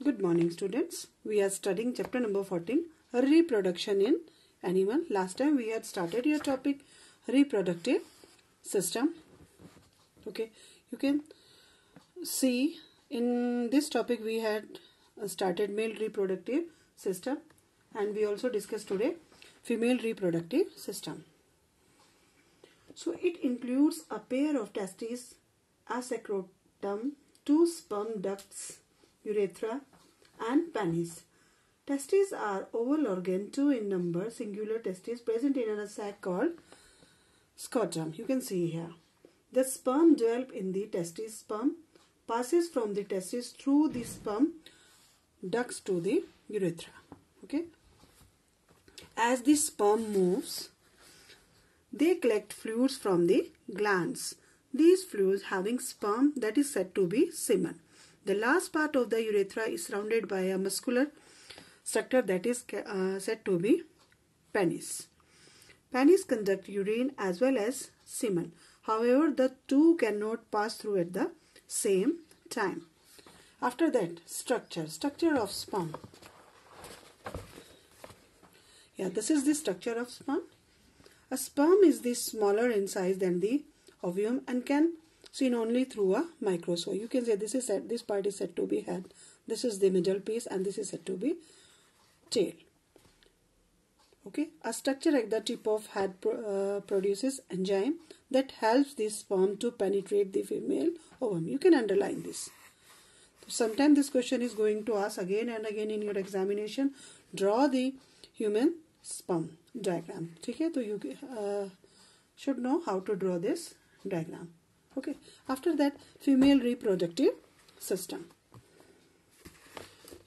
Good morning, students. We are studying chapter number 14, reproduction in animal. Last time we had started your topic reproductive system. Okay, you can see in this topic we had started male reproductive system, and we also discussed today female reproductive system. So it includes a pair of testes, a scrotum, two sperm ducts, urethra and penis. Testes are oval organ, 2 in number, singular testes present in a sac called scrotum. You can see here. The sperm develop in the testis. Sperm passes from the testis through the sperm ducts to the urethra. Okay. As the sperm moves, they collect fluids from the glands. These fluids having sperm that is said to be semen. The last part of the urethra is surrounded by a muscular structure that is said to be penis. Penis conduct urine as well as semen. However, the two cannot pass through at the same time. After that, structure of sperm. Yeah, this is the structure of sperm. A sperm is the smaller in size than the ovum and can seen only through a microscope. You can say this part is said to be head. This is the middle piece and this is said to be tail. Okay, a structure at the tip of head produces enzyme that helps the sperm to penetrate the female ovum. You can underline this. Sometimes this question is going to ask again and again in your examination. Draw the human sperm diagram. Okay, so you should know how to draw this diagram. Okay. After that, female reproductive system.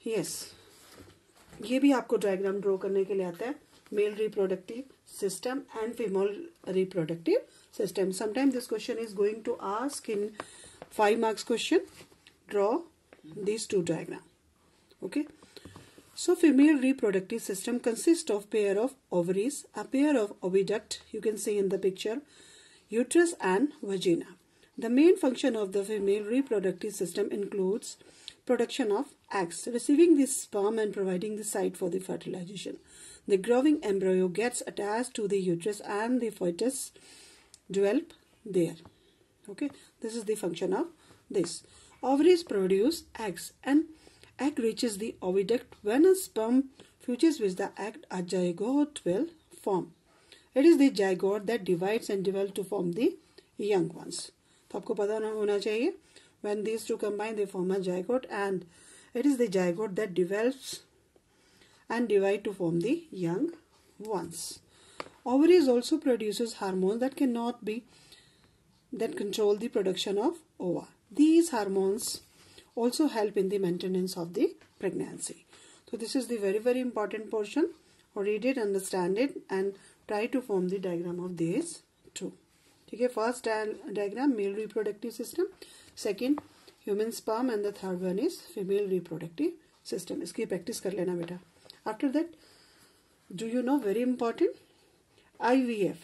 Yes, ये भी आपको diagram draw करने के लिए आता है. Male reproductive system and female reproductive system. Sometimes this question is going to ask in 5 marks question. Draw these two diagrams. Okay. So female reproductive system consists of pair of ovaries, a pair of oviduct, you can see in the picture, uterus and vagina. The main function of the female reproductive system includes production of eggs, receiving the sperm and providing the site for the fertilization. The growing embryo gets attached to the uterus and the fetus develop there. Okay, this is the function of this. Ovaries produce eggs and egg reaches the oviduct. When a sperm fuses with the egg, a zygote will form. It is the zygote that divides and develops to form the young ones. तो आपको पता होना चाहिए when these two combine they form a zygote, and it is the zygote that develops and divide to form the young ones. Ovaries also produces hormones that control the production of ova. These hormones also help in the maintenance of the pregnancy. So this is the very important portion. Read it, understand it, and try to form the diagram of these two. ठीक है, first diagram male reproductive system, second human sperm and the third one is female reproductive system. इसकी practice कर लेना बेटा. After that, do you know very important IVF,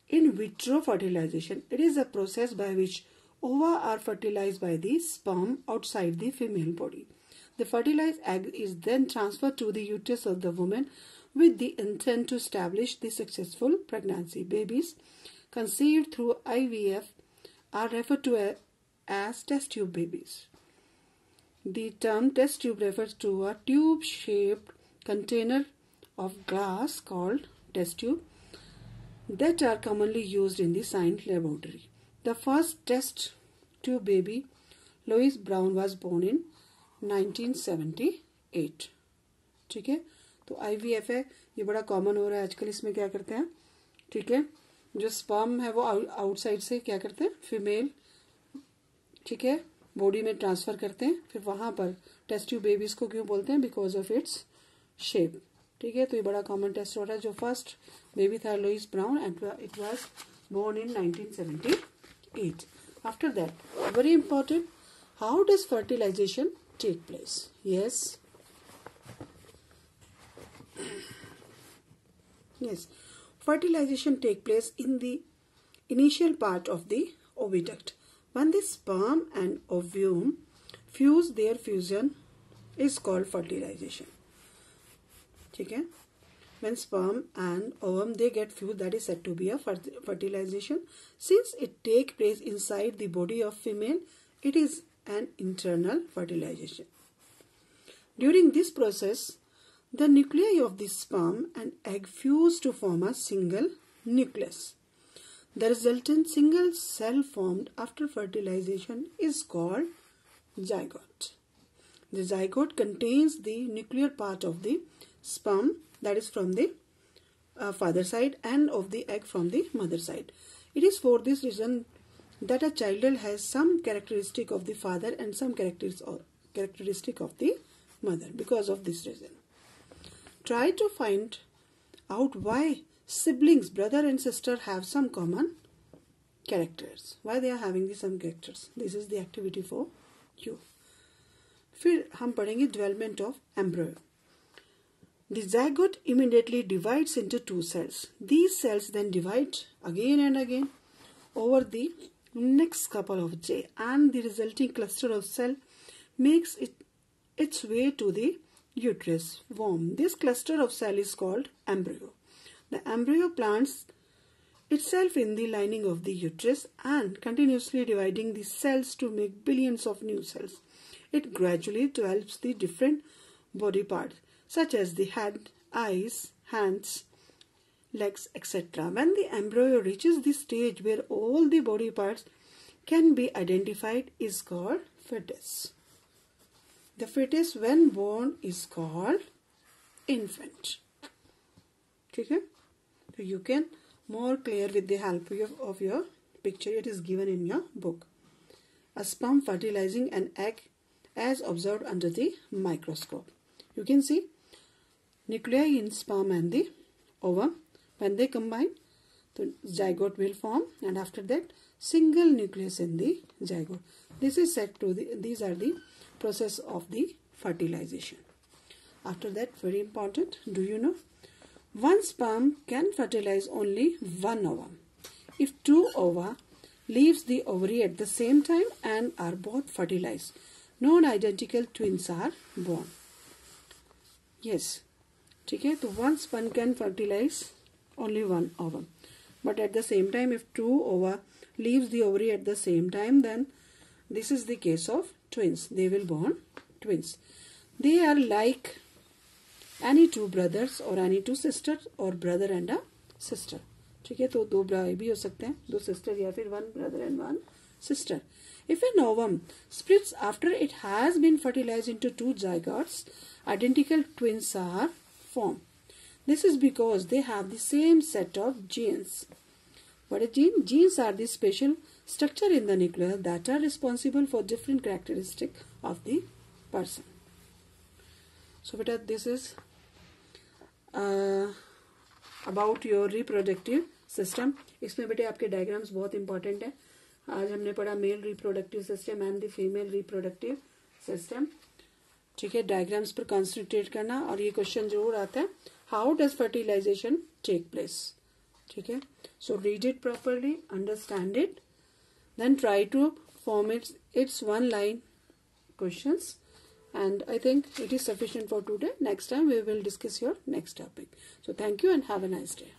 in vitro fertilization. It is a process by which ova are fertilized by the sperm outside the female body. The fertilized egg is then transferred to the uterus of the woman with the intent to establish the successful pregnancy. Babies conceived through IVF are referred to as test tube babies. The term test tube refers to a tube-shaped container of glass called test tube that are commonly used in the science laboratory. The first test tube baby, Louise Brown, was born in 1978. ठीक है, तो IVF है, ये बड़ा common हो रहा है आजकल. इसमें क्या करते हैं, ठीक है, जो स्पर्म है वो आउटसाइड से क्या करते हैं, फीमेल, ठीक है, बॉडी में ट्रांसफर करते हैं. फिर वहां पर टेस्ट ट्यूब बेबीज को क्यों बोलते हैं, बिकॉज ऑफ इट्स शेप. ठीक है, तो ये बड़ा कॉमन टेस्ट हो रहा है. जो फर्स्ट बेबी था Louis brown and it was born in 1978. After that, very important, how does fertilisation take place. yes fertilization take place in the initial part of the oviduct. When the sperm and ovum fuse, their fusion is called fertilization. ठीक है? When sperm and ovum they get fused, that is said to be a fertilization. Since it takes place inside the body of female, it is an internal fertilization. During this process, the nuclei of the sperm and egg fuse to form a single nucleus. The resultant single cell formed after fertilization is called zygote. The zygote contains the nuclear part of the sperm, that is from the father side, and of the egg from the mother side. It is for this reason that a child has some characteristic of the father and some characteristic of the mother. Because of this reason, try to find out why siblings, brother and sister, have some common characters. Why they are having some characters. This is the activity for you. फिर हम पढ़ेंगे development of embryo. The zygote immediately divides into two cells. These cells then divide again and again over the next couple of days, and the resulting cluster of cell makes its way to the uterus womb. This cluster of cell is called embryo. The embryo plants itself in the lining of the uterus and continuously dividing the cells to make billions of new cells. It gradually develops the different body parts such as the head, eyes, hands, legs, etc. When the embryo reaches the stage where all the body parts can be identified is called fetus. The fetus when born is called infant. Okay? So you can more clear with the help of your picture. It is given in your book. A sperm fertilizing an egg as observed under the microscope. You can see nuclei in sperm and the ovum. When they combine, the zygote will form, and after that single nucleus in the zygote. This is said to these are the process of the fertilization. After that, very important, do you know? One sperm can fertilize only one ovum. If two ova leaves the ovary at the same time and are both fertilized, non-identical twins are born. Yes, ठीक है. तो one sperm can fertilize only one ovum, but at the same time, if two ova leaves the ovary at the same time, then this is the case of twins. They will born twins. They are like any two brothers or any two sisters or brother and a sister. ठीक है. तो दो भाई भी हो सकते हैं, दो सिस्टर, या फिर one brother and one sister. If an ovum splits after it has been fertilized into two zygotes, identical twins are formed. This is because they have the same set of genes. What are genes? Genes are the special structure in the nucleus that are responsible for different characteristics of the person. So, beta, this is about your reproductive system. इसमें बेटे आपके diagrams बहुत important है. आज हमने पढ़ा male reproductive system and the female reproductive system. ठीक है. डायग्राम्स पर कॉन्सेंट्रेट करना, और ये क्वेश्चन जरूर आता है, how does fertilisation take place. ठीक है. So read it properly, understand it, then try to form it's one line questions, and I think it is sufficient for today. Next time we will discuss your next topic. So thank you and have a nice day.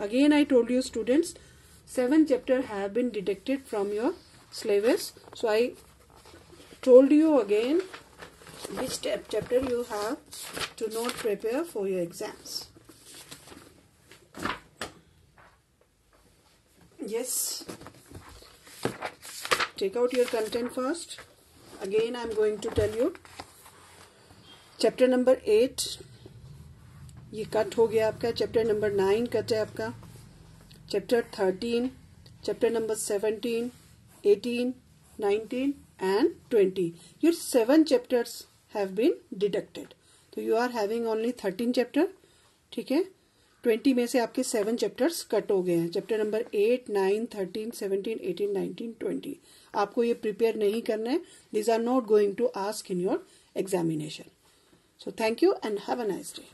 Again I told you students, 7 chapters have been deducted from your syllabus. So I told you again which chapter you have to not prepare for your exams. Yes. Take out your content first. Again I am going to tell you chapter number 8 ये cut हो गया आपका. Chapter number 9 cut है आपका. Chapter 13, chapter number 17, 18, 19 and 20. Your 7 chapters have been deducted. So you are having only 13 chapter. ठीक है. 20 में से आपके 7 chapters कट हो गए हैं. Chapter number 8, 9, 13, 17, 18, 19, 20. आपको ये प्रिपेयर नहीं करना है. These are not going to ask in your examination. So thank you and have a nice day.